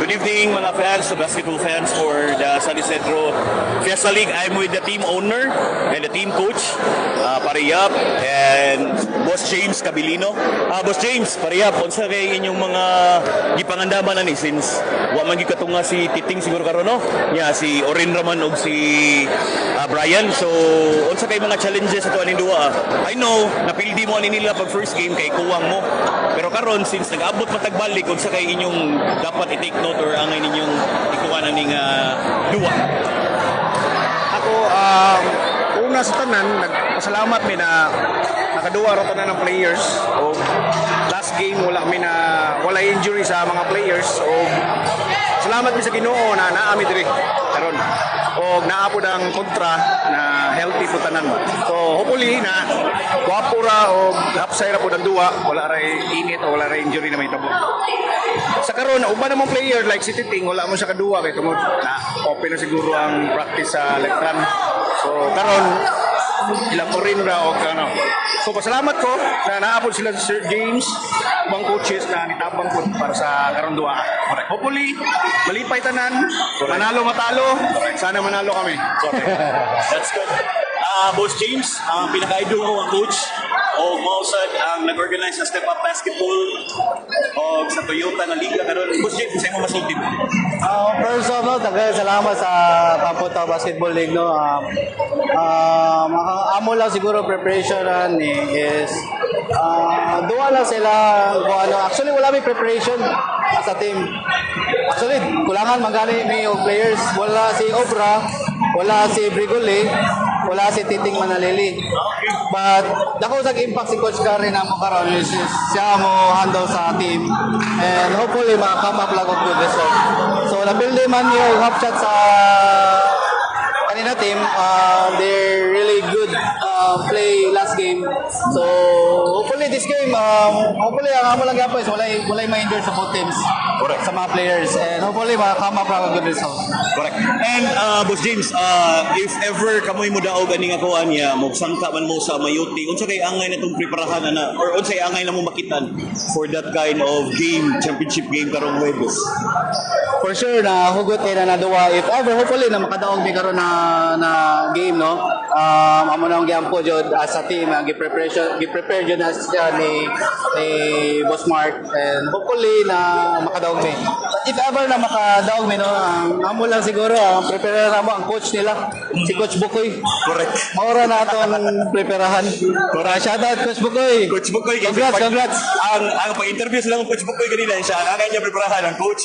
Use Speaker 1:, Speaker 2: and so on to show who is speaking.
Speaker 1: Good evening mga fans, basketball fans for the San Isidro Fiesta League. I'm with the team owner and the team coach, Pariyap and Boss James Cabilino. Boss James, Pariyap, unsa kay inyong mga gipangandaman ani since wa man gikatunga si Titing siguro karon no? Yeah, si Orin Raman ug si Brian. So, unsa kay mga challenges ato aning duwa? I know napildi mo ani nila pag first game kay kuwang mo. Pero karon since nag-abot matagbalik unsa kay inyong dapat i-take note or angay ninyong ikuha na ning duwa?
Speaker 2: Ako, una sa tanan, nagpasalamat mi na nakaduwa ro tanan ng players. O last game wala injury sa mga players. O salamat mi sa Ginoo na naami diri karon. O naapod ang kontra na healthy po tanan. So hopefully na wapo ra o hapsay ra po ang duwa, wala ra init o wala ra injury na may tabo. Sa karon uban namang player like si Titing wala mo siya kaduwa kay tungod na open na siguro ang practice sa Lectran. So karon ilang ko rin ra o ano. So pasalamat ko na naapod sila si Sir James, bang coaches na nitabang po para sa karon duwa. Hopefully malipay tanan, manalo matalo, sana manalo kami.
Speaker 1: That's good. Boss James, ang pinaka-idol ko ang coach o mausad ang nag-organize sa Step Up Basketball o sa Toyota na liga karon. Boss James, sa imo masultid.
Speaker 3: First of all, daghang salamat sa Pampota Basketball League, no. Amo lang siguro preparation ni is duwa lang sila kung ano. Actually wala may preparation as a team. Actually kulangan magani may players. Wala si Obra, wala si Brigole, wala si Titing Manalili. But dako sa impact si Coach Gary na mo karon is siya mo handle sa team and hopefully ma-come up lang og good result. So napildi man yung half shot sa kanina team, they're really good play last game. So hopefully this game, hopefully ang amo lang gapo is wala ma-injure sa both teams.
Speaker 1: Correct.
Speaker 3: Sa mga players and hopefully ma-come up lang og good result.
Speaker 1: Correct. And Boss James, if ever kamoy mo daog ani nga kuan niya, mogsangka man mo sa mayuti, unsa kay angay na tong preparahan ana or unsay angay na mo makitan for that kind of game, championship game karong Huwebes?
Speaker 3: For sure na hugot kay na naduwa if ever hopefully na makadaog mi karon na game, no. Amo na ang gyampo jud as a team gi-prepare jud as ni Boss Mark and hopefully na makadaog mi. But if ever na makadaog mi, no, amo lang siguro ang prepare na mo ang coach nila si Coach Bukoy.
Speaker 1: Correct.
Speaker 3: Maura na ato ang preparahan. Shout out Coach Bukoy.
Speaker 1: Coach Bukoy,
Speaker 3: Congrats.
Speaker 1: ang pag-interview sa lang Coach Bukoy kanina siya ang angay niya preparahan ang coach